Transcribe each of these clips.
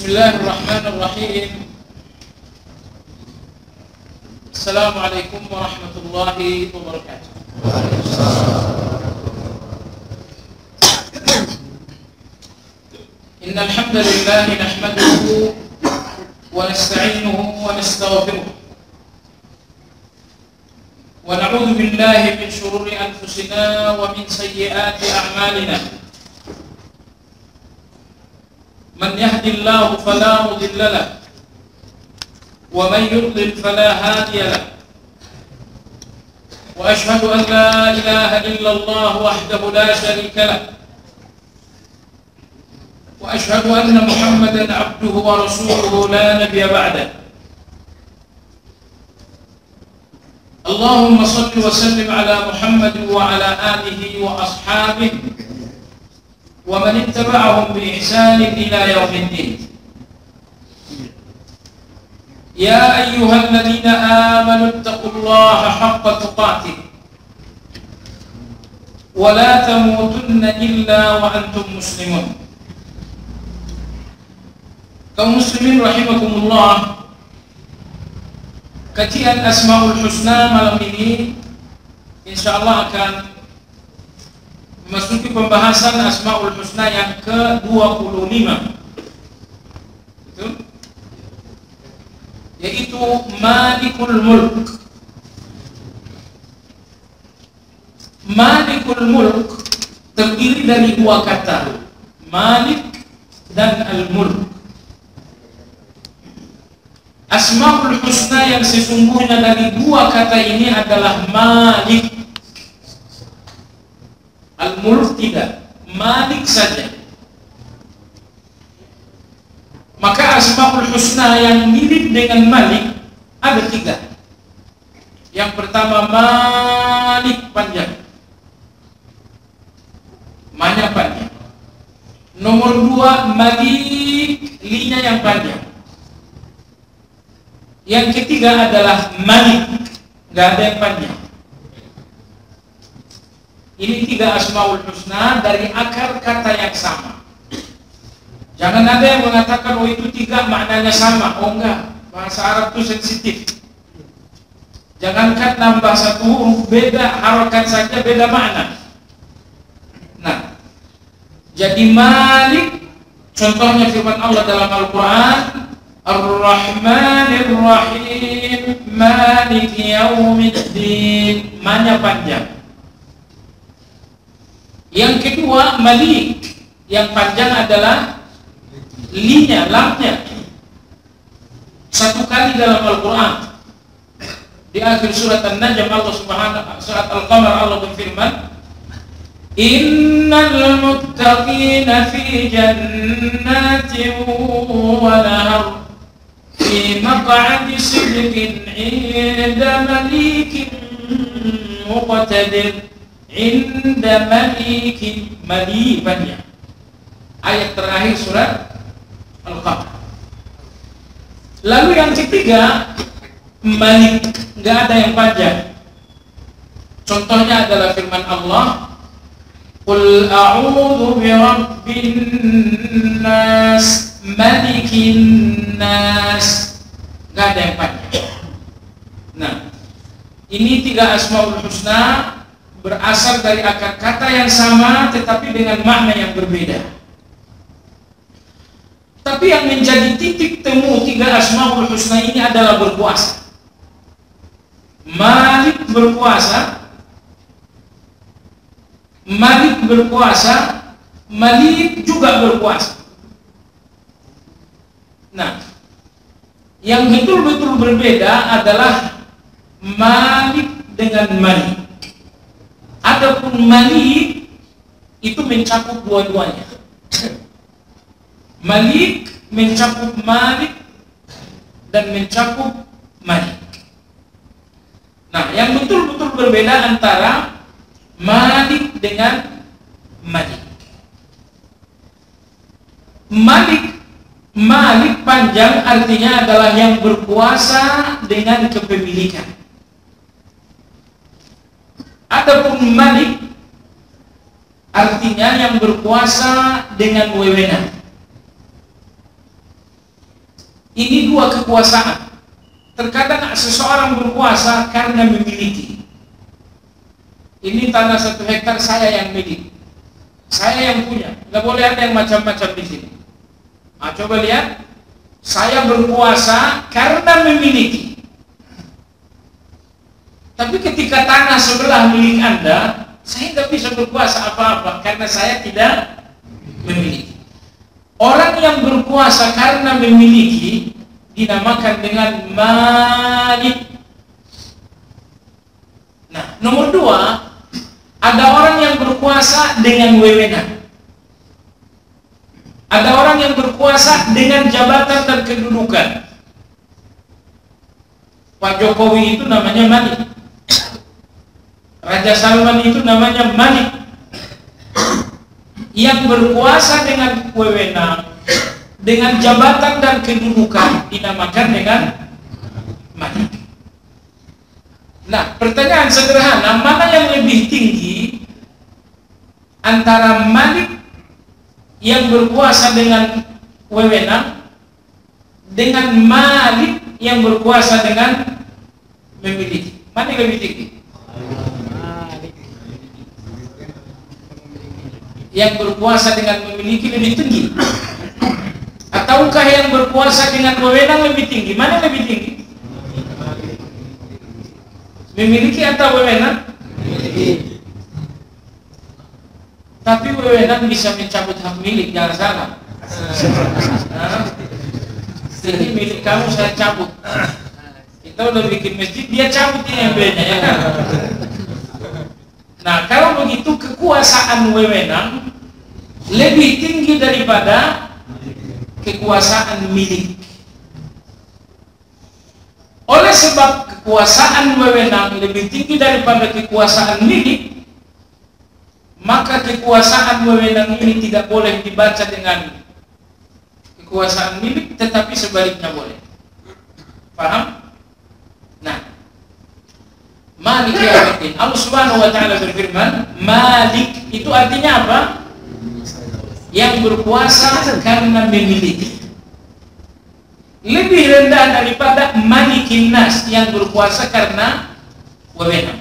Bismillahirrahmanirrahim. Assalamualaikum warahmatullahi wabarakatuh. Innal hamdalillah nahmaduhu wa nasta'inuhu wa nastaghfiruh wa na'udzu billahi min shururi anfusina wa min sayyiati a'malina. Man yahdihillahu fala mudilla lahu wa man yudlil fala hadiya lahu wa ashhadu an la ilaha illallah wahdahu la sharika lahu wa ashhadu anna Muhammadan abduhu wa rasuluhu la nabiyya ba'dahu. Allahumma shalli wa sallim ala Muhammad wa ala alihi wa ashabihi wa man ittaba'ahum bi ihsanin ila yaumiddin. Ya ayyuhalladzina amanu taqullaha haqqa tuqatih wa la tamutunna illa wa antum muslimun. Kaum muslimin rahimakumullah, kajian Asmaul Husna malam ini insyaallah akan memasuki pembahasan Asmaul Husna yang ke-25, yaitu Malikul Mulk. Malikul Mulk terdiri dari dua kata, Malik dan Al-Mulk. Asmaul Husna yang sesungguhnya dari dua kata ini adalah Malik. Al-Mulk tidak, Malik saja. Maka Asmaul Husna yang mirip dengan Malik ada tiga. Yang pertama Malik panjang, Ma-nya panjang. Nomor dua Malik, Li-nya yang panjang. Yang ketiga adalah Malik, nggak ada yang panjang. Ini tiga Asmaul Husna dari akar kata yang sama. Jangan ada yang mengatakan, oh itu tiga maknanya sama. Oh enggak, bahasa Arab itu sensitif. Jangankan nambah satu huruf, beda harokat saja beda makna. Nah, jadi Malik, contohnya firman Allah dalam Al-Quran, Ar-Rahmanir Rahim, Maliki Yaumiddin. Ma-nya panjang. Yang kedua Malik, yang panjang adalah Li-nya, Lam-nya. Satu kali dalam Al-Quran, di akhir surat An-Najm, Allah subhanahu, surat Al-Qamar, Allah berfirman, Innal muttaqina fi jannatin wa nahar fi maq'adi sidqin 'inda malikin muqtadir. Inda malikin, malibannya. Ayat terakhir surat Al-Qamar. Lalu yang ketiga Malik, nggak ada yang panjang. Contohnya adalah firman Allah, Qul a'udzu birabbin nas, malikin nas. Nggak ada yang panjang. Nah, ini tiga Asmaul Husna berasal dari akar kata yang sama tetapi dengan makna yang berbeda. Tapi yang menjadi titik temu tiga Asmaul Husna ini adalah berkuasa. Malik berkuasa, Malik berkuasa, Malik juga berkuasa. Nah, yang betul-betul berbeda adalah Malik dengan Malik. Adapun Malik itu mencakup dua-duanya. Malik mencakup Malik dan mencakup Malik. Nah, yang betul-betul berbeda antara Malik dengan Malik. Malik panjang artinya adalah yang berkuasa dengan kepemilikan. Adapun Malik artinya yang berkuasa dengan wewenang. Ini dua kekuasaan. Terkadang seseorang berkuasa karena memiliki. Ini tanah 1 hektar saya yang milik, saya yang punya. Nggak boleh ada yang macam-macam di sini. Nah, coba lihat, saya berkuasa karena memiliki. Tapi ketika tanah sebelah milik Anda, saya nggak bisa berkuasa apa-apa karena saya tidak memiliki. Orang yang berkuasa karena memiliki dinamakan dengan malik. Nah, nomor 2, ada orang yang berkuasa dengan wewenang. Ada orang yang berkuasa dengan jabatan dan kedudukan. Pak Jokowi itu namanya malik. Raja Salman itu namanya malik. Yang berkuasa dengan wewenang, dengan jabatan dan kedudukan dinamakan dengan malik. Nah, pertanyaan sederhana, mana yang lebih tinggi antara malik yang berkuasa dengan wewenang dengan malik yang berkuasa dengan memiliki? Mana yang lebih tinggi? Yang berkuasa dengan memiliki lebih tinggi, ataukah yang berkuasa dengan wewenang lebih tinggi? Mana yang lebih tinggi? Memiliki atau wewenang? Memiliki. Tapi wewenang bisa mencabut hak milik, jangan salah. Jadi milik kamu saya cabut. Kita udah bikin masjid, dia cabut ini MB-nya, ya kan? Nah, kalau begitu kekuasaan wewenang lebih tinggi daripada kekuasaan milik. Oleh sebab kekuasaan wewenang lebih tinggi daripada kekuasaan milik, maka kekuasaan wewenang ini tidak boleh dibaca dengan kekuasaan milik, tetapi sebaliknya boleh. Paham? Nah, Malik yaumiddin. Allah Subhanahu wa taala berfirman, Malik itu artinya apa? Yang berkuasa karena memiliki. Lebih rendah daripada Malikin Nas yang berkuasa karena wewenang.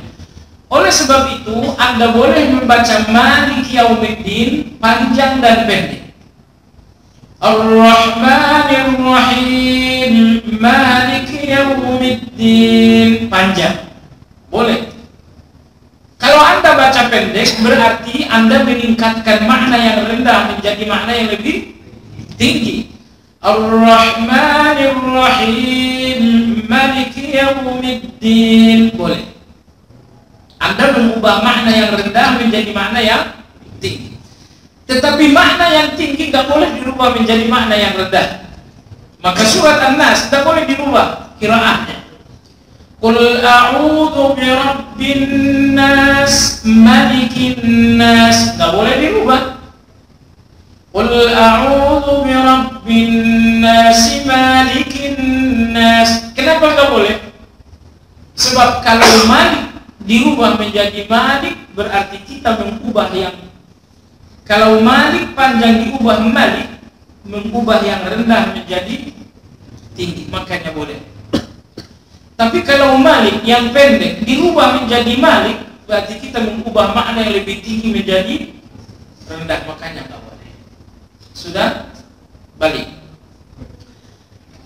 Oleh sebab itu, Anda boleh membaca Malik yaumiddin panjang dan pendek. Ar-Rahmanir Rahim, Malik yaumiddin panjang. Boleh. Kalau Anda baca pendek, berarti Anda meningkatkan makna yang rendah menjadi makna yang lebih tinggi. Ar-Rahmanir Rahim, Maliki Yawmiddin. Boleh. Anda mengubah makna yang rendah menjadi makna yang tinggi. Tetapi makna yang tinggi tidak boleh dirubah menjadi makna yang rendah. Maka surat An-Nas tidak boleh dirubah qiraatnya. Qul a'udzu birabbin nas, malikin nas. Tidak boleh dirubah. Qul a'udzu birabbin nas, malikin nas. Kenapa tidak boleh? Sebab kalau malik dirubah menjadi malik, berarti kita mengubah yang, kalau malik panjang diubah malik, mengubah yang rendah menjadi tinggi, makanya boleh. Tapi kalau malik yang pendek dirubah menjadi malik, berarti kita mengubah makna yang lebih tinggi menjadi rendah, makanya nggak boleh. Sudah? Balik.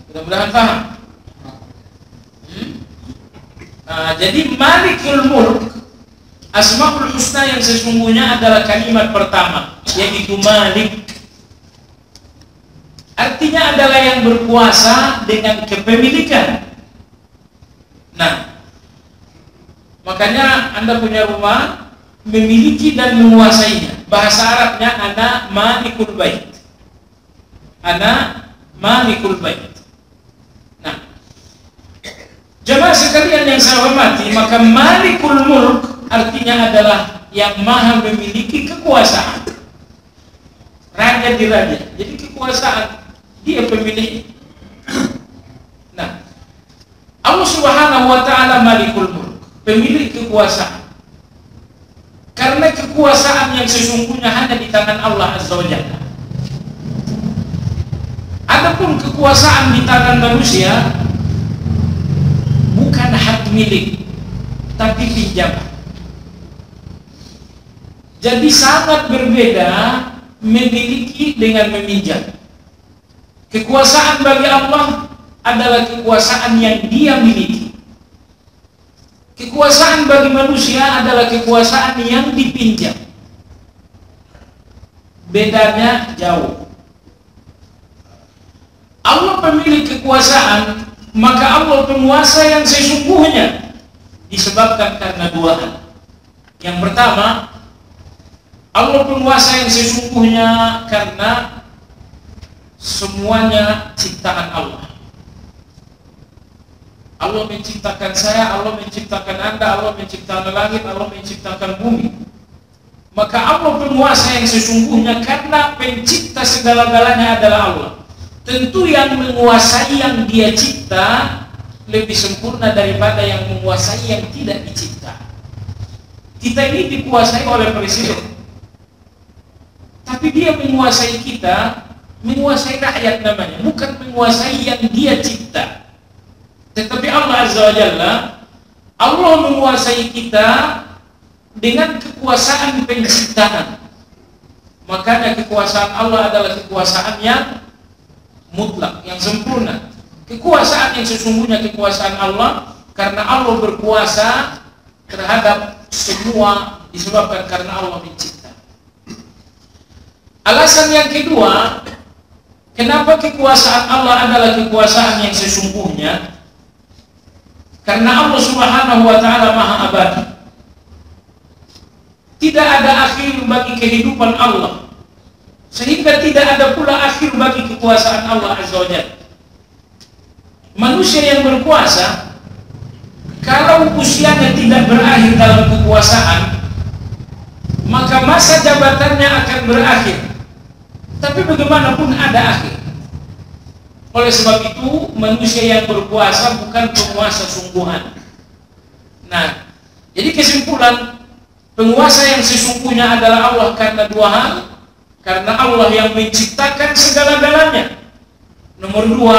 Mudah-mudahan paham. Nah, jadi Malikul Mulk, Asmaul Husna yang sesungguhnya adalah kalimat pertama, yaitu Malik. Artinya adalah yang berkuasa dengan kepemilikan. Nah, makanya Anda punya rumah, memiliki dan menguasainya. Bahasa Arabnya ana malikul bait. Ana malikul bait. Nah, jemaah sekalian yang saya hormati, maka Malikul Mulk artinya adalah yang maha memiliki kekuasaan. Raja di raja. Jadi kekuasaan dia pemilik. Nah, Allah Subhanahu wa taala Malikul Mulk, pemilik kekuasaan. Karena kekuasaan yang sesungguhnya hanya di tangan Allah Azza wa Jalla. Adapun Adapun kekuasaan di tangan manusia bukan hak milik, tapi pinjaman. Jadi sangat berbeda memiliki dengan meminjam. Kekuasaan bagi Allah adalah kekuasaan yang Dia miliki. Kekuasaan bagi manusia adalah kekuasaan yang dipinjam. Bedanya jauh. Allah pemilik kekuasaan, maka Allah penguasa yang sesungguhnya, disebabkan karena dua hal. Yang pertama, Allah penguasa yang sesungguhnya karena semuanya ciptaan Allah. Allah menciptakan saya, Allah menciptakan Anda, Allah menciptakan langit, Allah menciptakan bumi. Maka Allah penguasa yang sesungguhnya karena pencipta segala-galanya adalah Allah. Tentu yang menguasai yang Dia cipta lebih sempurna daripada yang menguasai yang tidak dicipta. Kita ini dikuasai oleh presiden, tapi Dia menguasai kita, menguasai rakyat namanya, bukan menguasai yang Dia cipta. Tetapi Allah Azza wa Jalla, Allah menguasai kita dengan kekuasaan penciptaan. Makanya kekuasaan Allah adalah kekuasaan yang mutlak, yang sempurna. Kekuasaan yang sesungguhnya kekuasaan Allah, karena Allah berkuasa terhadap semua disebabkan karena Allah mencipta. Alasan yang kedua, kenapa kekuasaan Allah adalah kekuasaan yang sesungguhnya? Karena Allah Subhanahu wa Ta'ala Maha Abadi. Tidak ada akhir bagi kehidupan Allah, sehingga tidak ada pula akhir bagi kekuasaan Allah Azza wa Jalla. Manusia yang berkuasa, kalau usianya tidak berakhir dalam kekuasaan, maka masa jabatannya akan berakhir. Tapi bagaimanapun ada akhir. Oleh sebab itu, manusia yang berkuasa bukan penguasa sungguhan. Nah, jadi kesimpulan, penguasa yang sesungguhnya adalah Allah karena dua hal. Karena Allah yang menciptakan segala-galanya. Nomor dua,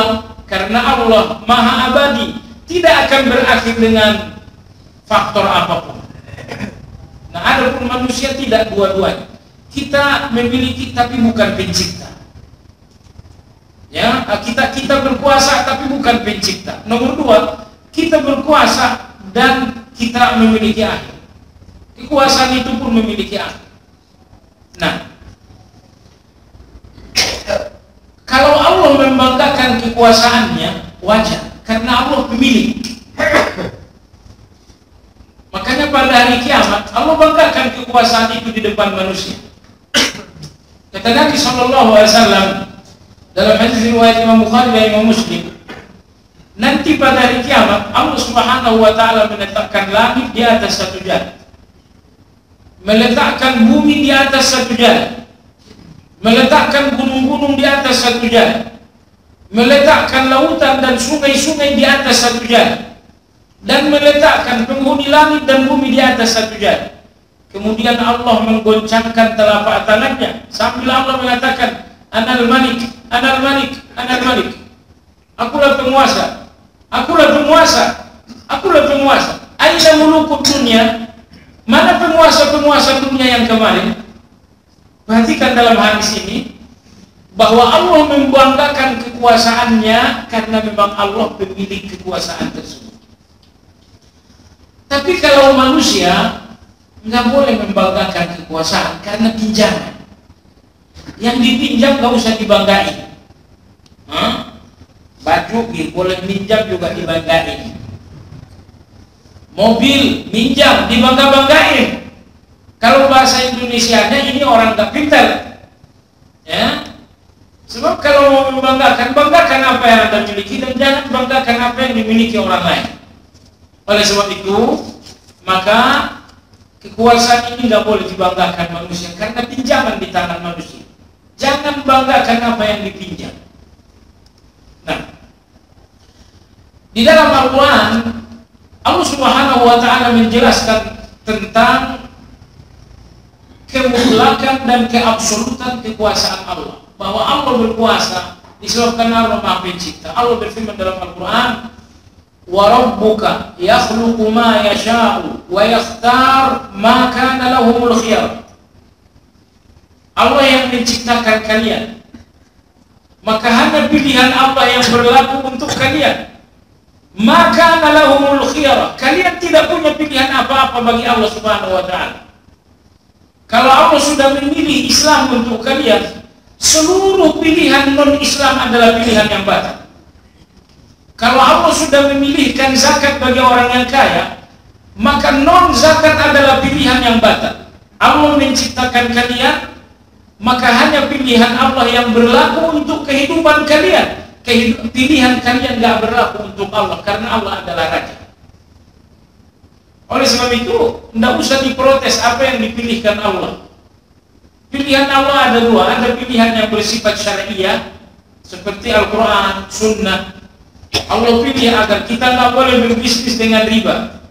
karena Allah Maha Abadi, tidak akan berakhir dengan faktor apapun. Nah, adapun manusia tidak dua-duanya. Kita memiliki tapi bukan pencipta. Ya, kita berkuasa tapi bukan pencipta. Nomor dua, kita berkuasa dan kita memiliki akhir. Kekuasaan itu pun memiliki akhir. Nah, kalau Allah membanggakan kekuasaannya, wajar, karena Allah pemilik. Makanya pada hari kiamat Allah banggakan kekuasaan itu di depan manusia. Kata Nabi SAW dalam hadis riwayat Imam Bukhari dan Imam Muslim, nanti pada hari kiamat Allah Subhanahu wa Ta'ala meletakkan langit di atas satu jalan, meletakkan bumi di atas satu jalan, meletakkan gunung-gunung di atas satu jalan, meletakkan lautan dan sungai-sungai di atas satu jalan, dan meletakkan penghuni langit dan bumi di atas satu jalan. Kemudian Allah menggoncangkan telapak tangannya sambil Allah mengatakan, Anal Malik, Anal Malik, Anal Malik. Akulah penguasa, akulah penguasa, akulah penguasa. Aina mulukut dunia? Mana penguasa-penguasa dunia yang kemarin? Perhatikan dalam hadis ini bahwa Allah membanggakan kekuasaannya karena memang Allah pemilik kekuasaan tersebut. Tapi kalau manusia nggak boleh membanggakan kekuasaan karena pinjaman. Yang dipinjam nggak usah dibanggain. Baju boleh minjam juga dibanggain. Mobil minjam dibangga-banggain. Kalau bahasa Indonesianya ini orang nggak pintar, ya. Sebab kalau mau membanggakan, banggakan apa yang Anda miliki dan jangan banggakan apa yang dimiliki orang lain. Oleh sebab itu, maka kekuasaan ini nggak boleh dibanggakan manusia karena pinjaman di tangan manusia. Jangan banggakan apa yang dipinjam. Nah, di dalam Al-Quran Allah Subhanahu wa Ta'ala menjelaskan tentang kemutlakan dan keabsolutan kekuasaan Allah, bahwa Allah berkuasa Disebabkan Allah Maha Pencipta. Allah berfirman dalam Al-Quran, wa rabbuka yakhluqu ma yasha'u wa yakhtar ma kana lahumul khiyar. Allah yang menciptakan kalian, maka hanya pilihan Allah yang berlaku untuk kalian. Maka lahumul khiyar. Kalian tidak punya pilihan apa-apa bagi Allah Subhanahu wa taala. Kalau Allah sudah memilih Islam untuk kalian, seluruh pilihan non-Islam adalah pilihan yang batal. Kalau Allah sudah memilihkan zakat bagi orang yang kaya, maka non-zakat adalah pilihan yang batal. Allah menciptakan kalian, maka hanya pilihan Allah yang berlaku untuk kehidupan kalian. Pilihan kalian gak berlaku untuk Allah, karena Allah adalah Raja. Oleh sebab itu, tidak usah diprotes apa yang dipilihkan Allah. Pilihan Allah ada dua, ada pilihan yang bersifat syariah, seperti Al-Quran, Sunnah. Allah pilih agar kita gak boleh berbisnis dengan riba.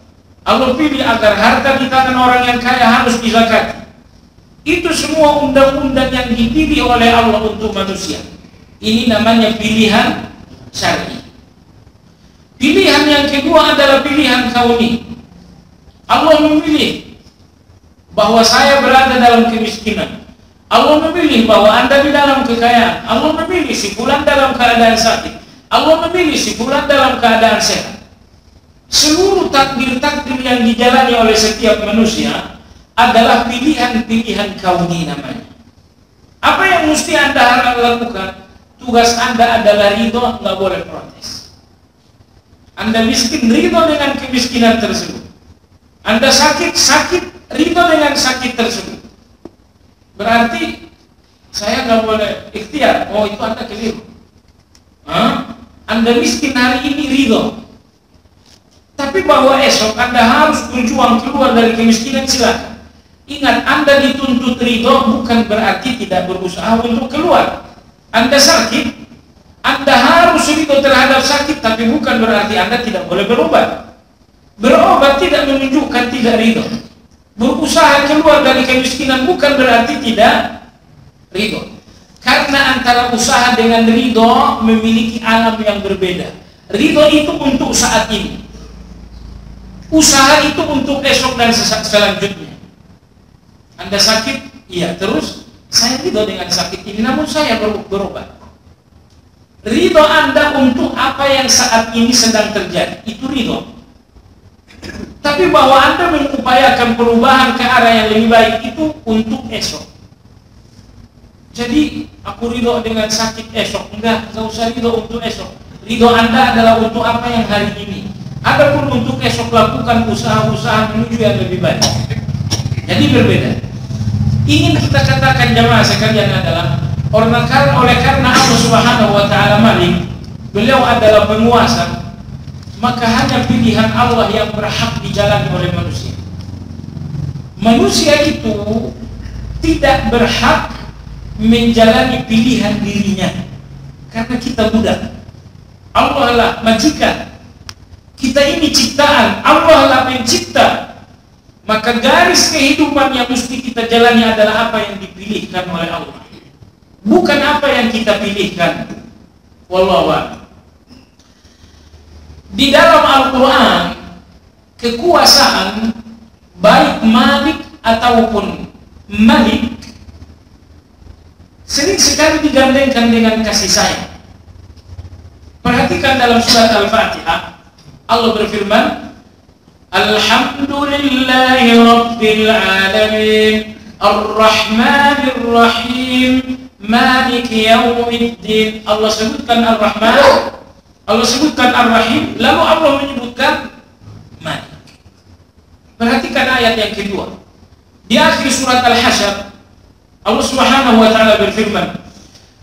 Allah pilih agar harta di tangan orang yang kaya harus dizakati. Itu semua undang-undang yang dipilih oleh Allah untuk manusia. Ini namanya pilihan syar'i. Pilihan yang kedua adalah pilihan kauni. Allah memilih bahwa saya berada dalam kemiskinan. Allah memilih bahwa Anda di dalam kekayaan. Allah memilih si fulan dalam keadaan sakit. Allah memilih si fulan dalam keadaan sehat. Seluruh takdir-takdir yang dijalani oleh setiap manusia adalah pilihan-pilihan kauni namanya. Apa yang mesti Anda harus lakukan? Tugas Anda adalah ridho, nggak boleh protes. Anda miskin, ridho dengan kemiskinan tersebut. Anda sakit, ridho dengan sakit tersebut. Berarti saya nggak boleh ikhtiar. Oh, itu Anda keliru. Anda miskin hari ini ridho, tapi bahwa esok Anda harus berjuang keluar dari kemiskinan, silakan. Ingat, Anda dituntut ridho bukan berarti tidak berusaha untuk keluar. Anda sakit, Anda harus ridho terhadap sakit, tapi bukan berarti Anda tidak boleh berobat. Berobat tidak menunjukkan tidak ridho. Berusaha keluar dari kemiskinan bukan berarti tidak ridho. Karena antara usaha dengan ridho memiliki alam yang berbeda. Ridho itu untuk saat ini, usaha itu untuk esok dan selanjutnya. Anda sakit, iya, terus saya ridho dengan sakit ini, namun saya berobat. Ridho Anda untuk apa yang saat ini sedang terjadi, itu ridho. Tapi bahwa Anda mengupayakan perubahan ke arah yang lebih baik, itu untuk esok. Jadi aku ridho dengan sakit esok, enggak usah ridho untuk esok. Ridho Anda adalah untuk apa yang hari ini. Adapun untuk esok, lakukan usaha-usaha menuju yang lebih baik. Jadi berbeda. Ingin kita katakan jamaah sekalian adalah oleh karena Allah Subhanahu wa taala Malik, beliau adalah penguasa, maka hanya pilihan Allah yang berhak dijalani oleh manusia. Manusia itu tidak berhak menjalani pilihan dirinya, karena kita budak. Allah lah majikan. Kita ini ciptaan, Allah lah pencipta. Maka garis kehidupan yang mesti kita jalani adalah apa yang dipilihkan oleh Allah, bukan apa yang kita pilihkan. Wallahu a'lam. Di dalam Al-Quran, kekuasaan baik Malik ataupun Malik sering sekali digandengkan dengan kasih sayang. Perhatikan dalam surat Al-Fatihah, Allah berfirman, Alhamdulillahi Rabbil Alamin, Ar-Rahmanir Rahim, Maliki Yawmiddin. Allah sebutkan Ar-Rahman, Allah sebutkan Ar-Rahim, lalu Allah menyebutkan Malik. Perhatikan ayat yang kedua. Di akhir surat Al-Hasyr, Allah Subhanahu wa taala berfirman,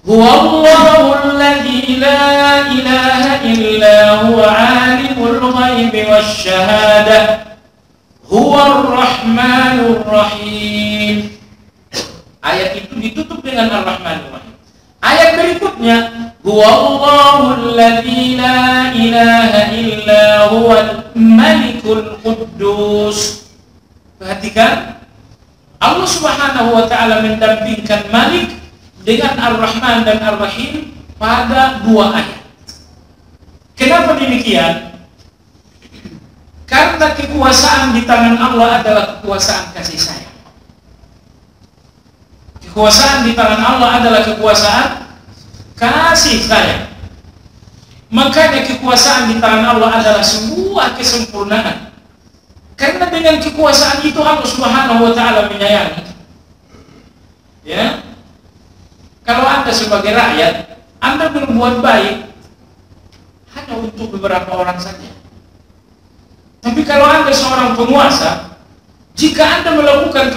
Huwallahu alladzi la ilaha illa huwa alimul ghaibi wasyahadah huwar rahmanur rahim. Ayat itu ditutup dengan Ar-Rahmanur Rahim. Ayat berikutnya, Huwallahu alladzi la ilaha illa huwal malikul quddus. Perhatikan, Allah Subhanahu wa taala mendampingkan Malik dengan Ar-Rahman dan Ar-Rahim pada dua ayat. Kenapa demikian? Karena kekuasaan di tangan Allah adalah kekuasaan kasih sayang. Kekuasaan di tangan Allah adalah kekuasaan kasih sayang. Makanya kekuasaan di tangan Allah adalah sebuah kesempurnaan. Karena dengan kekuasaan itu Allah Subhanahu wa taala menyayangi. Ya. Kalau Anda sebagai rakyat, Anda berbuat baik hanya untuk beberapa orang saja. Tapi kalau Anda seorang penguasa, jika Anda melakukan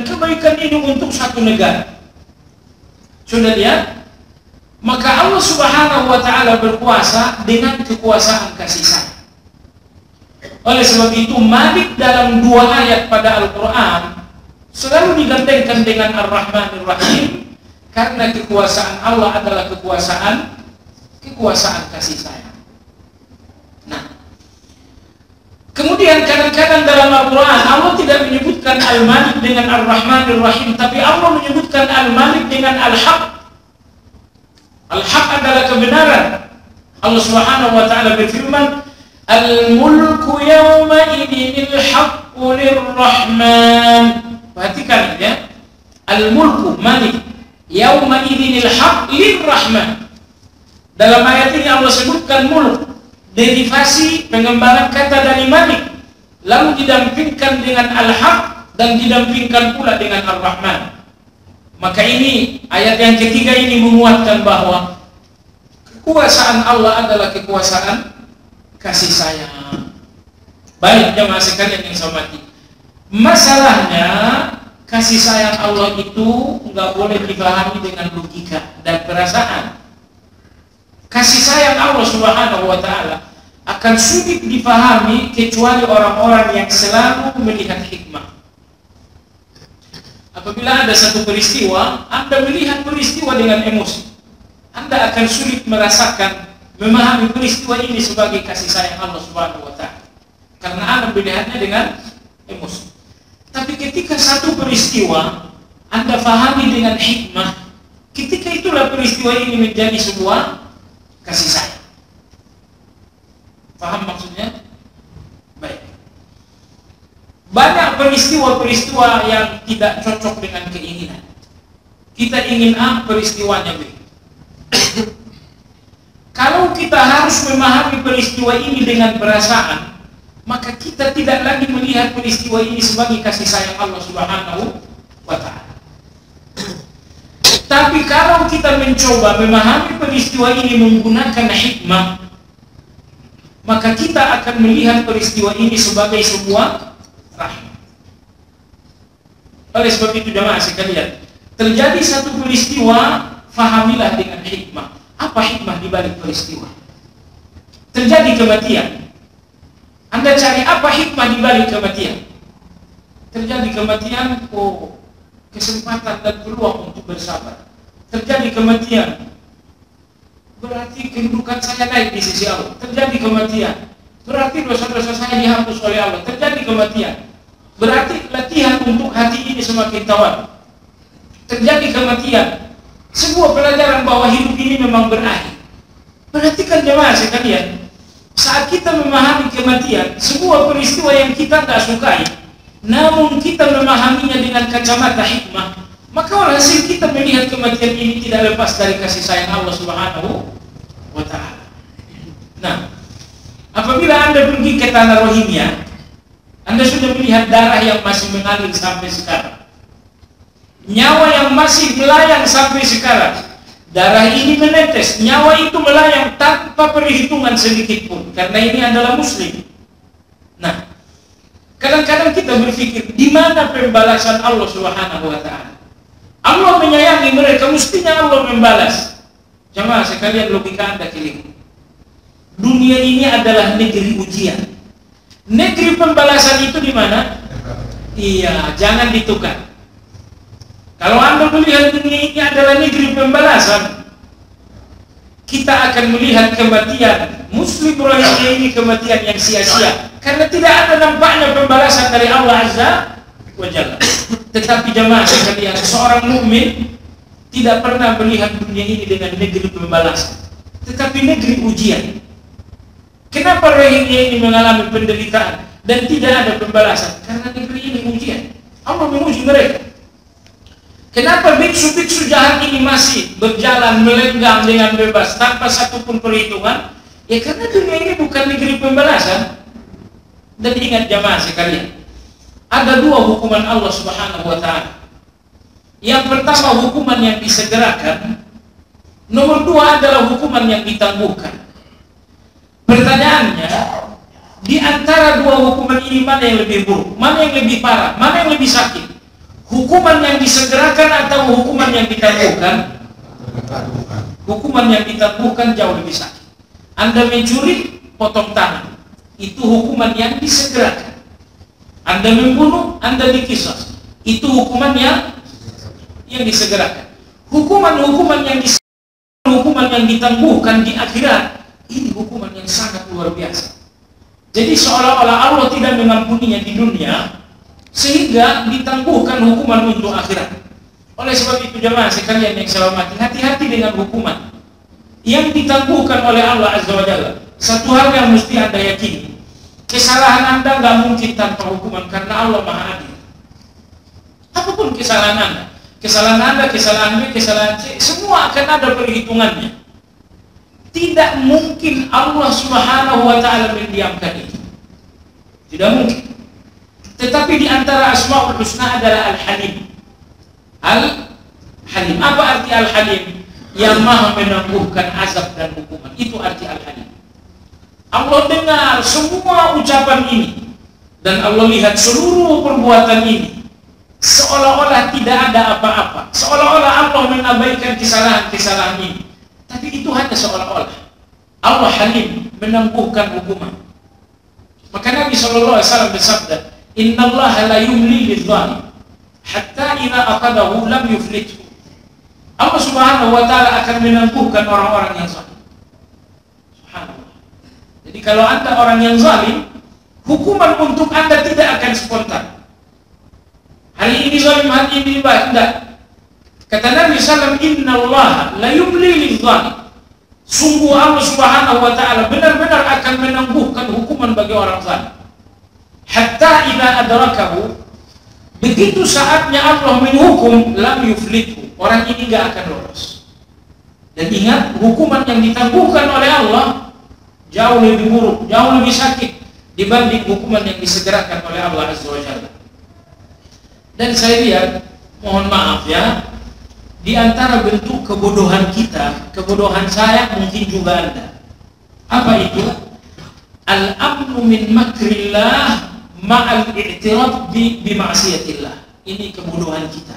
kebaikan ini untuk satu negara. Sudah lihat? Maka Allah Subhanahu wa taala berkuasa dengan kekuasaan kasih sayang. Oleh sebab itu, Malik dalam dua ayat pada Al-Quran selalu digandengkan dengan Ar-Rahmanir Rahim, karena kekuasaan Allah adalah kekuasaan kasih sayang. Nah, kemudian kadang-kadang dalam Al-Quran Allah tidak menyebutkan Al-Malik dengan Ar-Rahmanir Rahim, tapi Allah menyebutkan Al-Malik dengan Al-Haq. Al-Haq adalah kebenaran. Allah Subhanahu wa taala berfirman, Al-mulku yawma idinil haqqu lirrahman. Perhatikan ya. Al-mulku, Malik, yawma idinil haqq lirrahman. Dalam ayat ini Allah sebutkan mulk, derivasi pengembangan kata dari Malik, lalu didampingkan dengan Al-Haq dan didampingkan pula dengan Ar-Rahman. Maka ini ayat yang ketiga ini menguatkan bahwa kekuasaan Allah adalah kekuasaan kasih sayang. Baik jemaah sekalian yang saya hormati, masalahnya kasih sayang Allah itu nggak boleh dipahami dengan logika dan perasaan. Kasih sayang Allah Subhanahu wa taala akan sulit dipahami kecuali orang-orang yang selalu melihat hikmah. Apabila ada satu peristiwa, Anda melihat peristiwa dengan emosi, Anda akan sulit merasakan, memahami peristiwa ini sebagai kasih sayang Allah Subhanahu wa taala, karena Anda melihatnya dengan emosi. Tapi ketika satu peristiwa Anda pahami dengan hikmah, ketika itulah peristiwa ini menjadi sebuah kasih sayang. Paham maksudnya? Baik. Banyak peristiwa-peristiwa yang tidak cocok dengan keinginan. Kita ingin A, peristiwanya B. Kalau kita harus memahami peristiwa ini dengan perasaan, maka kita tidak lagi melihat peristiwa ini sebagai kasih sayang Allah Subhanahu wa taala. Tapi kalau kita mencoba memahami peristiwa ini menggunakan hikmah, maka kita akan melihat peristiwa ini sebagai sebuah rahmat. Oleh sebab itu jemaah sekalian, terjadi satu peristiwa, fahamilah dengan hikmah. Apa hikmah di balik peristiwa? Terjadi kematian. Anda cari apa hikmah di balik kematian? Terjadi kematian, kesempatan dan peluang untuk bersabar. Terjadi kematian, berarti kedudukan saya naik di sisi Allah. Terjadi kematian, berarti dosa-dosa saya dihapus oleh Allah. Terjadi kematian, berarti latihan untuk hati ini semakin tawar. Terjadi kematian, sebuah pelajaran bahwa hidup ini memang berakhir. Perhatikan jemaah sekalian, saat kita memahami kematian, sebuah peristiwa yang kita tak sukai, namun kita memahaminya dengan kacamata hikmah, maka hasil kita melihat kematian ini tidak lepas dari kasih sayang Allah Subhanahu wa taala. Nah, apabila Anda pergi ke tanah Rohingya, Anda sudah melihat darah yang masih mengalir sampai sekarang, nyawa yang masih melayang sampai sekarang. Darah ini menetes, nyawa itu melayang tanpa perhitungan sedikit pun, karena ini adalah Muslim. Nah, kadang-kadang kita berpikir, di mana pembalasan Allah Subhanahu wa taala? Allah menyayangi mereka, mestinya Allah membalas. Jemaah sekalian, logika Anda keliru. Dunia ini adalah negeri ujian. Negeri pembalasan itu di mana? Iya, jangan ditukar. Kalau Anda melihat dunia ini adalah negeri pembalasan, kita akan melihat kematian Muslim Rohingya ini kematian yang sia-sia, karena tidak ada nampaknya pembalasan dari Allah Azza wa Jalla. Tetapi jemaah sekalian, seorang mukmin tidak pernah melihat dunia ini dengan negeri pembalasan, tetapi negeri ujian. Kenapa Rohingya ini mengalami penderitaan dan tidak ada pembalasan? Karena negeri ini ujian. Allah menguji mereka. Kenapa biksu-biksu jahat ini masih berjalan melenggang dengan bebas tanpa satupun perhitungan? Ya karena dunia ini bukan negeri pembalasan. Dan ingat jamaah sekalian, ada dua hukuman Allah Subhanahu wa ta'ala. Yang pertama hukuman yang disegerakan, nomor dua adalah hukuman yang ditangguhkan. Pertanyaannya, di antara dua hukuman ini mana yang lebih buruk, mana yang lebih parah, mana yang lebih sakit? Hukuman yang disegerakan atau hukuman yang ditangguhkan? Hukuman yang ditangguhkan jauh lebih sakit. Anda mencuri, potong tangan, itu hukuman yang disegerakan. Anda membunuh, Anda dikisos, itu hukuman yang disegerakan. Hukuman-hukuman yang ditangguhkan di akhirat, ini hukuman yang sangat luar biasa. Jadi seolah-olah Allah tidak mengampuninya di dunia, sehingga ditangguhkan hukuman untuk akhirat. Oleh sebab itu jemaah sekalian yang saya hormati, hati-hati dengan hukuman yang ditangguhkan oleh Allah Azza wa Jalla. Satu hal yang mesti Anda yakini, kesalahan Anda nggak mungkin tanpa hukuman, karena Allah Maha Adil. Apapun kesalahan Anda, kesalahan B, kesalahan C, semua akan ada perhitungannya. Tidak mungkin Allah Subhanahu wa ta'ala mendiamkan itu. Tidak mungkin. Tetapi di antara Asmaul Husna adalah Al-Halim. Al-Halim. Apa arti Al-Halim? Yang maha menangguhkan azab dan hukuman. Itu arti Al-Halim. Allah dengar semua ucapan ini. Dan Allah lihat seluruh perbuatan ini. Seolah-olah tidak ada apa-apa. Seolah-olah Allah mengabaikan kesalahan-kesalahan ini. Tapi itu hanya seolah-olah. Allah Halim, menangguhkan hukuman. Maka Nabi SAW bersabda, Innallaha la yumli lidh-dhalim hatta idza aqadahu lam yuflithu. Allah Subhanahu wa ta'ala akan menangguhkan orang-orang yang zalim. Subhanallah. Jadi kalau Anda orang yang zalim, hukuman untuk Anda tidak akan spontan. Hari ini zalim, hari ini baik. Tidak. Kata Nabi SAW, Innallaha la yumli lidh-dhalim. Sungguh Allah Subhanahu wa ta'ala benar-benar akan menangguhkan hukuman bagi orang zalim. Hatta idza adrakahu, begitu saatnya Allah menghukum, lam yuflithu, orang ini enggak akan lolos. Dan ingat, hukuman yang ditangguhkan oleh Allah jauh lebih buruk, jauh lebih sakit dibanding hukuman yang disegerakan oleh Allah Azza wa Jalla. Dan saya lihat, mohon maaf ya, di antara bentuk kebodohan kita, kebodohan saya, mungkin juga Anda. Apa itu? Al-amnu min makrillah ma'al i'tiraf bi ma'siyatillah. Ini kebodohan kita.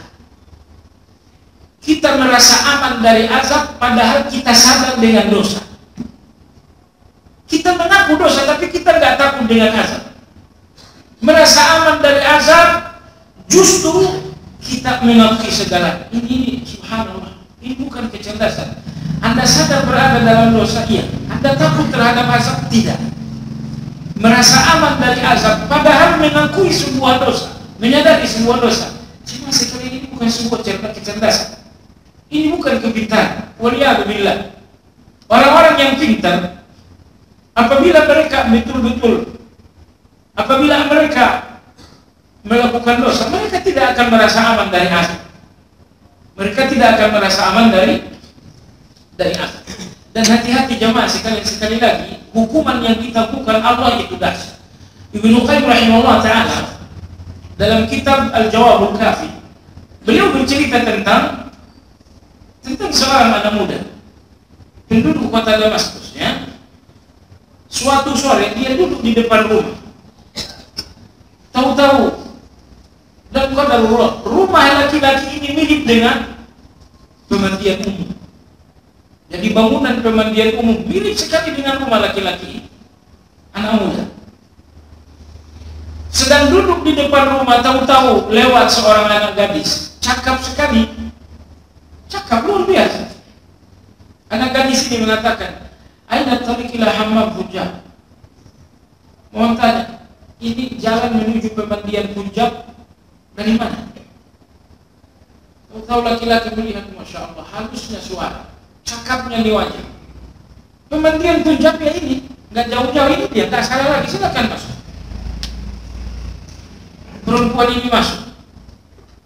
Kita merasa aman dari azab padahal kita sadar dengan dosa. Kita mengaku dosa tapi kita nggak takut dengan azab. Merasa aman dari azab, justru kita mengakui segala. Ini subhanallah, ini bukan kecerdasan. Anda sadar berada dalam dosa, iya. Anda takut terhadap azab, tidak. Merasa aman dari azab padahal mengakui sebuah dosa, menyadari sebuah dosa. Cuma sekali ini bukan sebuah kecerdasan. Ini bukan kepintaran. Waliyadzubillah. Orang-orang yang pintar, apabila mereka betul-betul, apabila mereka melakukan dosa, mereka tidak akan merasa aman dari azab. Mereka tidak akan merasa aman dari azab. Dan hati-hati jemaah sekali lagi, hukuman yang ditakukan Allah itu dahsyat. Ibnu Qayyim rahimahullah ta'ala dalam kitab Al-Jawabul Kafi, beliau bercerita tentang seorang anak muda penduduk kota Damaskus, ya. Suatu sore dia duduk di depan rumah. Tahu-tahu dan qadarullah, rumah laki-laki ini mirip dengan pemandian umum. Jadi bangunan pemandian umum mirip sekali dengan rumah laki-laki, anak muda. Sedang duduk di depan rumah, tahu-tahu lewat seorang anak gadis, cakap sekali, cakap luar biasa. Anak gadis ini mengatakan, Aina tariq ila hammam Punjab. Mohon tanya, ini jalan menuju pemandian Punjab dari mana? Tahu laki-laki melihat, Masya Allah, halusnya suara, cakapnya di wajah. Pemandian Punjabnya ini, nggak jauh-jauh ini dia, nggak salah lagi, silakan masuk. Perempuan ini masuk.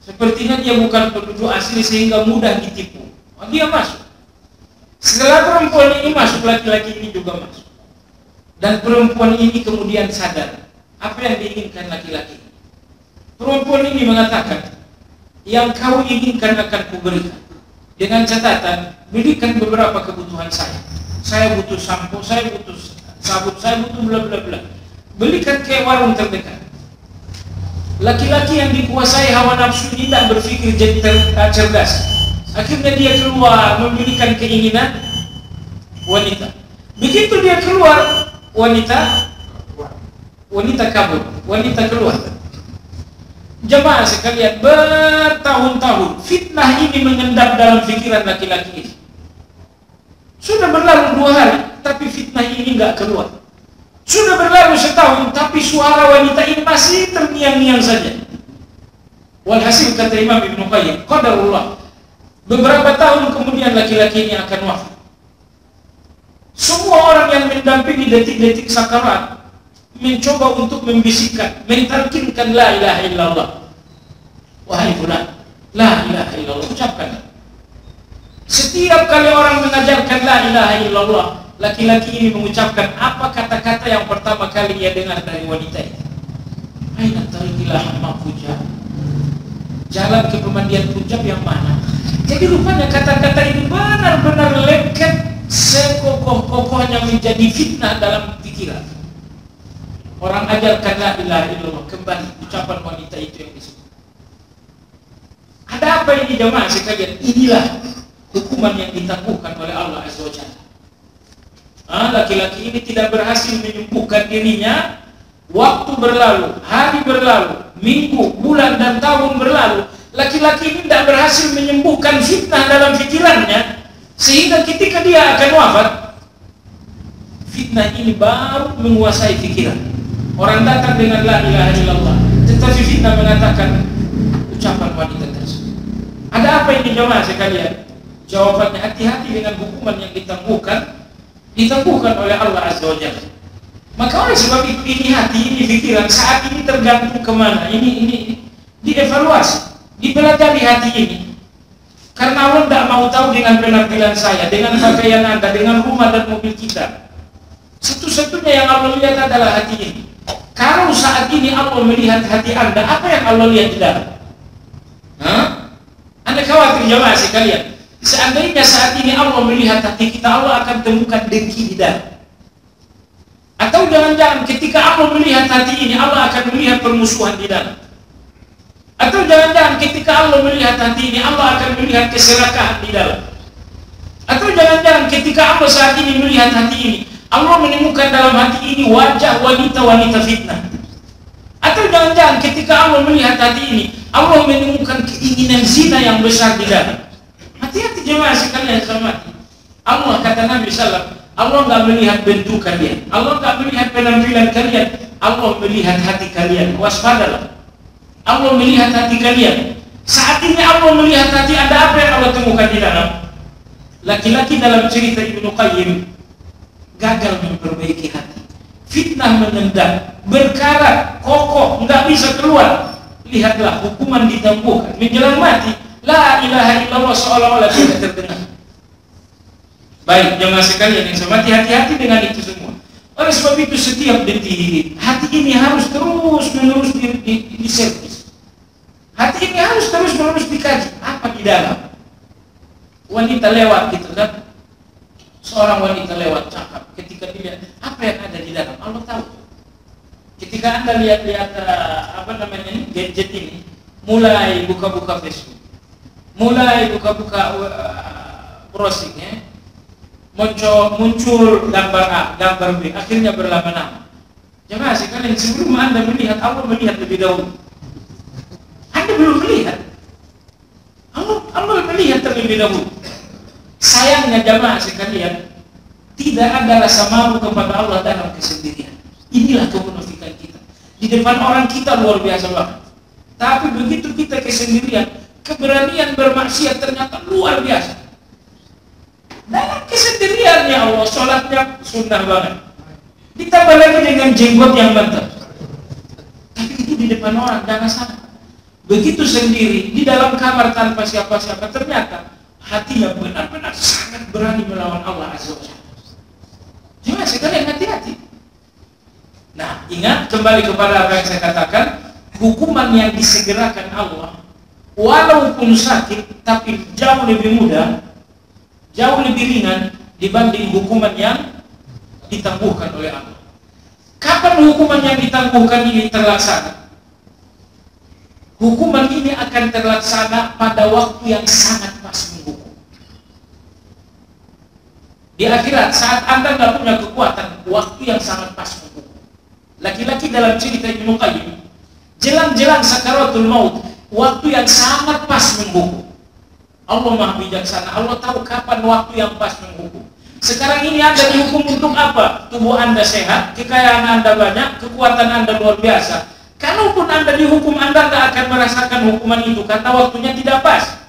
Sepertinya dia bukan penduduk asli sehingga mudah ditipu. Dia masuk. Setelah perempuan ini masuk, laki-laki ini juga masuk. Dan perempuan ini kemudian sadar apa yang diinginkan laki-laki. Perempuan ini mengatakan, yang kau inginkan akan kuberikan, dengan catatan berikan beberapa kebutuhan saya. Saya butuh sampo, saya butuh sabun, saya butuh bla bla bla. Belikan ke warung terdekat. Laki-laki yang dikuasai hawa nafsu ini tidak berpikir jadi cerdas. Akhirnya dia keluar memberikan keinginan wanita. Begitu dia keluar, wanita kabur, wanita keluar. Jemaah sekalian, bertahun-tahun fitnah ini mengendap dalam pikiran laki-laki ini. Sudah berlalu 2 hari, tapi fitnah ini nggak keluar. Sudah berlalu setahun, tapi suara wanita ini masih terngiang-ngiang saja. Walhasil kata Imam Ibnu Qayyim, qadarullah, beberapa tahun kemudian laki-laki ini akan wafat. Semua orang yang mendampingi detik-detik sakarat mencoba untuk membisikkan, mentalkinkan la ilaha illallah. Wahai fulan, la ilaha illallah, ucapkan. Setiap kali orang mengajarkan la ilaha illallah, laki-laki ini mengucapkan apa kata-kata yang pertama kali ia dengar dari wanita itu? Aina tariqil hamam Punjab. Jalan ke pemandian Punjab yang mana? Jadi rupanya kata-kata ini benar-benar lengket, sekokoh-kokohnya menjadi fitnah dalam pikiran. Orang ajarkan la ilaha illallah, kembali ucapan wanita itu yang disebut. Ada apa ini jemaah sekalian? Inilah hukuman yang ditangguhkan oleh Allah Azza wa Jalla. Laki-laki ini tidak berhasil menyembuhkan dirinya. Waktu berlalu, hari berlalu, minggu, bulan dan tahun berlalu, laki-laki ini tidak berhasil menyembuhkan fitnah dalam pikirannya, sehingga ketika dia akan wafat, fitnah ini baru menguasai pikiran. Orang datang dengan la ilaha illallah, tetapi fitnah mengatakan ucapan wanita tersebut. Ada apa ini jemaah sekalian? Jawabannya, hati-hati dengan hukuman yang ditangguhkan oleh Allah Azza wa Jalla. Maka oleh sebab itu ini hati, ini pikiran saat ini tergantung kemana. Ini dievaluasi, dipelajari hati ini. Karena Allah tidak mau tahu dengan penampilan saya, dengan pakaian Anda, dengan rumah dan mobil kita. Satu-satunya yang Allah lihat adalah hati ini. Kalau saat ini Allah melihat hati Anda, apa yang Allah lihat di dalam? Anda khawatir jemaah sekalian? Seandainya saat ini Allah melihat hati kita, Allah akan temukan dengki di dalam. Atau jangan-jangan ketika Allah melihat hati ini, Allah akan melihat permusuhan di dalam. Atau jangan-jangan ketika Allah melihat hati ini, Allah akan melihat keserakahan di dalam. Atau jangan-jangan ketika Allah saat ini melihat hati ini, Allah menemukan dalam hati ini wajah wanita-wanita fitnah. Atau jangan-jangan ketika Allah melihat hati ini, Allah menemukan keinginan zina yang besar di dalam. Hati-hati jemaah sekalian hormati. Allah kata Nabi SAW, Allah nggak melihat bentuk kalian, Allah nggak melihat penampilan kalian, Allah melihat hati kalian. Waspadalah. Allah melihat hati kalian. Saat ini Allah melihat hati Anda, apa yang Allah temukan di dalam? Laki-laki dalam cerita Ibnu Qayyim gagal memperbaiki hati. Fitnah menendang, berkarat, kokoh, nggak bisa keluar. Lihatlah hukuman ditangguhkan menjelang mati. La ilaha illallah seolah-olah tidak terdengar. Baik, jemaah sekalian yang saya hormati, hati-hati dengan itu semua. Oleh sebab itu setiap detik hati ini harus terus-menerus diservis. Hati ini harus terus-menerus dikaji apa di dalam. Wanita lewat gitu kan, seorang wanita lewat cakap, ketika dilihat apa yang ada di dalam, Allah tahu. Ketika Anda lihat-lihat gadget ini, mulai buka-buka Facebook, mulai buka-buka browsing ya, muncul gambar A, gambar B, akhirnya berlama-lama. Jemaah sekalian, sebelum Anda melihat, Allah melihat lebih dahulu. Anda belum melihat, Allah melihat terlebih dahulu. Sayangnya jemaah sekalian, tidak ada rasa malu kepada Allah dalam kesendirian. Inilah kemunafikan kita. Di depan orang kita luar biasa banget. Tapi begitu kita kesendirian, keberanian bermaksiat ternyata luar biasa. Dalam kesendiriannya Allah, sholatnya sunnah banget. Ditambah lagi dengan jenggot yang bentar. Tapi itu di depan orang, jangan salah. Begitu sendiri, di dalam kamar tanpa siapa-siapa, ternyata hatinya benar-benar sangat berani melawan Allah Azza wa Jalla. Cuma sekalian hati-hati. Nah, ingat kembali kepada apa yang saya katakan, hukuman yang disegerakan Allah, walaupun sakit, tapi jauh lebih mudah, jauh lebih ringan dibanding hukuman yang ditangguhkan oleh Allah. Kapan hukuman yang ditangguhkan ini terlaksana? Hukuman ini akan terlaksana pada waktu yang sangat pas menghukum. Di akhirat, saat Anda nggak punya kekuatan, waktu yang sangat pas menghukum. Laki-laki dalam cerita Ibnu Qayyim, jelang-jelang sakaratul maut, waktu yang sangat pas menghukum. Allah Maha Bijaksana, Allah tahu kapan waktu yang pas menghukum. Sekarang ini Anda dihukum untuk apa? Tubuh Anda sehat, kekayaan Anda banyak, kekuatan Anda luar biasa. Kalaupun Anda dihukum, Anda tidak akan merasakan hukuman itu karena waktunya tidak pas.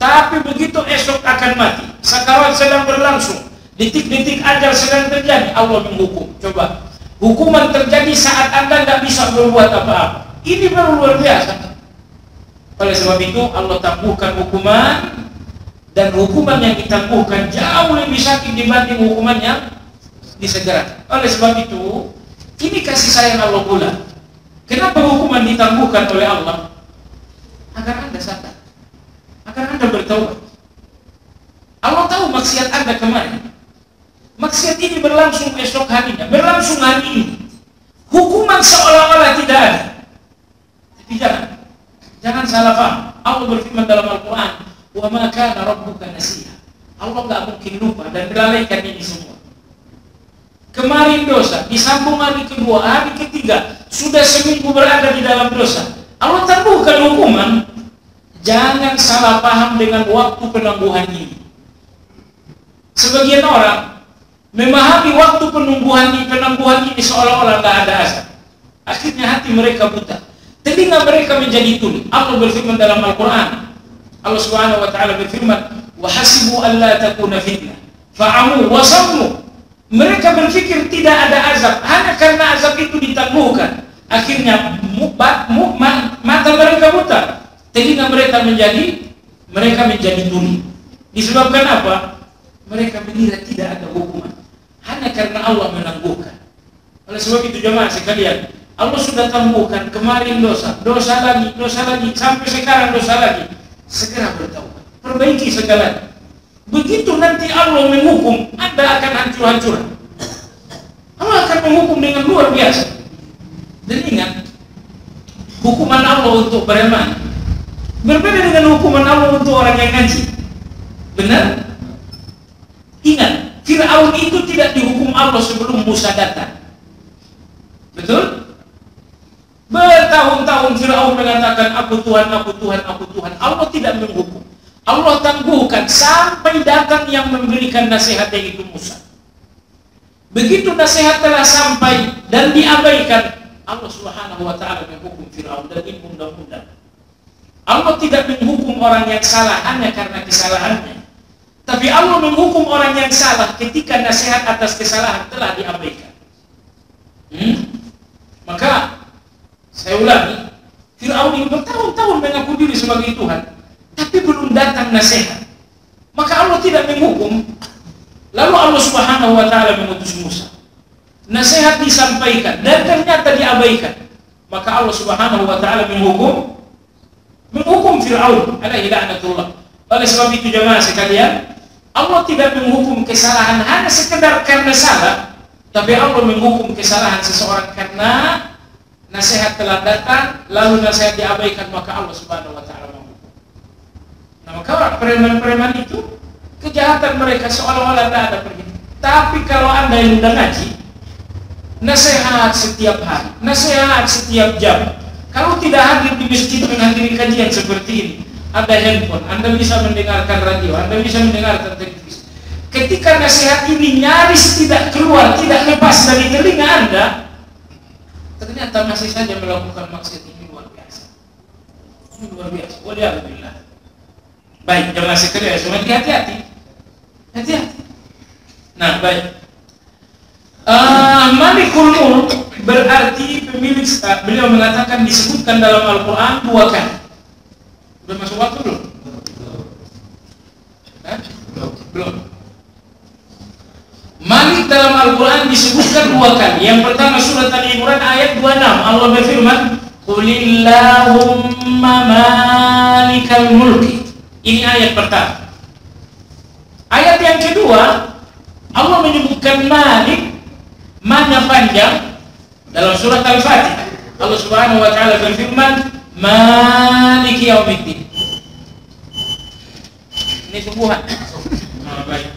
Tapi begitu esok akan mati, sakarat sedang berlangsung, detik-detik ajal sedang terjadi, Allah menghukum. Coba, hukuman terjadi saat Anda tidak bisa berbuat apa-apa. Ini baru luar biasa. Oleh sebab itu Allah tangguhkan hukuman, dan hukuman yang ditangguhkan jauh lebih sakit dibanding hukuman yang disegerakan. Oleh sebab itu, ini kasih sayang Allah pula. Kenapa hukuman ditangguhkan oleh Allah? Agar Anda sadar, agar Anda bertaubat. Allah tahu maksiat Anda kemarin. Maksiat ini berlangsung esok harinya, berlangsung hari ini. Hukuman seolah-olah tidak ada. Tapi jangan salah paham. Allah berfirman dalam Al-Quran, wa ma kana rabbuka nasiya. Allah nggak mungkin lupa dan melalaikan ini semua. Kemarin dosa, disambung hari kedua, hari ketiga, sudah seminggu berada di dalam dosa. Allah tangguhkan hukuman. Jangan salah paham dengan waktu penangguhan ini. Sebagian orang memahami waktu penangguhan ini seolah-olah nggak ada azab. Akhirnya hati mereka buta, telinga mereka menjadi tuli. Allah berfirman dalam Al-Quran, Allah Subhanahu wa taala berfirman, "Wa hasibu an la takuna fitnah, fa'amu wa sammu." Mereka berpikir tidak ada azab, hanya karena azab itu ditangguhkan. Akhirnya mata mereka buta, telinga mereka menjadi tuli. Disebabkan apa? Mereka mengira tidak ada hukuman, hanya karena Allah menangguhkan. Oleh sebab itu jemaah sekalian, Allah sudah tangguhkan kemarin dosa lagi, sampai sekarang dosa lagi. Segera bertaubat, perbaiki segalanya. Begitu nanti Allah menghukum, Anda akan hancur-hancuran. Allah akan menghukum dengan luar biasa. Dan ingat, hukuman Allah untuk preman berbeda dengan hukuman Allah untuk orang yang ngaji. Benar? Ingat, Fir'aun itu tidak dihukum Allah sebelum Musa datang. Betul? Bertahun-tahun Fir'aun mengatakan, aku Tuhan, aku Tuhan, aku Tuhan. Allah tidak menghukum. Allah tangguhkan sampai datang yang memberikan nasihat, yaitu Musa. Begitu nasihat telah sampai dan diabaikan, Allah Subhanahu wa taala menghukum Fir'aun. Dan ini undang-undang. Allah tidak menghukum orang yang salah hanya karena kesalahannya, tapi Allah menghukum orang yang salah ketika nasihat atas kesalahan telah diabaikan. Maka saya ulangi, Fir'aun ini bertahun-tahun mengaku diri sebagai Tuhan, tapi belum datang nasihat. Maka Allah tidak menghukum. Lalu Allah Subhanahu wa taala mengutus Musa. Nasihat disampaikan dan ternyata diabaikan. Maka Allah Subhanahu wa taala menghukum Fir'aun alaihi la'natullah. Oleh sebab itu jemaah sekalian, Allah tidak menghukum kesalahan hanya sekedar karena salah, tapi Allah menghukum kesalahan seseorang karena nasihat telah datang, lalu nasihat diabaikan, maka Allah Subhanahu wa taala menghukum. Nah, maka preman-preman itu kejahatan mereka seolah-olah tidak ada perhitungan. Tapi kalau Anda yang sudah ngaji, nasihat setiap hari, nasihat setiap jam. Kalau tidak hadir di masjid menghadiri kajian seperti ini, ada handphone, Anda bisa mendengarkan radio, Anda bisa mendengarkan televisi. Ketika nasihat ini nyaris tidak keluar, tidak lepas dari telinga Anda, ternyata masih saja melakukan maksiat ini luar biasa. luar biasa. Walhamdulillah. Baik, jangan sekalian, cuma hati-hati. Hati-hati. Nah, baik. Malikul Mulk berarti pemilik. Beliau mengatakan disebutkan dalam Al-Quran 2 kali. Sudah masuk waktu belum? Belum. Malik dalam Al-Quran disebutkan 2 kali. Yang pertama surat Al-Imran ayat 26. Allah berfirman, Qulillahumma malikal mulki. Ini ayat pertama. Ayat yang kedua, Allah menyebutkan Malik, mana panjang dalam surat Al-Fatihah. Allah Subhanahu wa taala berfirman, Maliki yaumiddin. Ini subuhan. Nah, baik.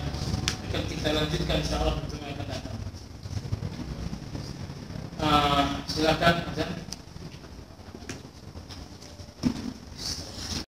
Akan kita lanjutkan insyaallah pertemuan yang akan datang. Silakan azan.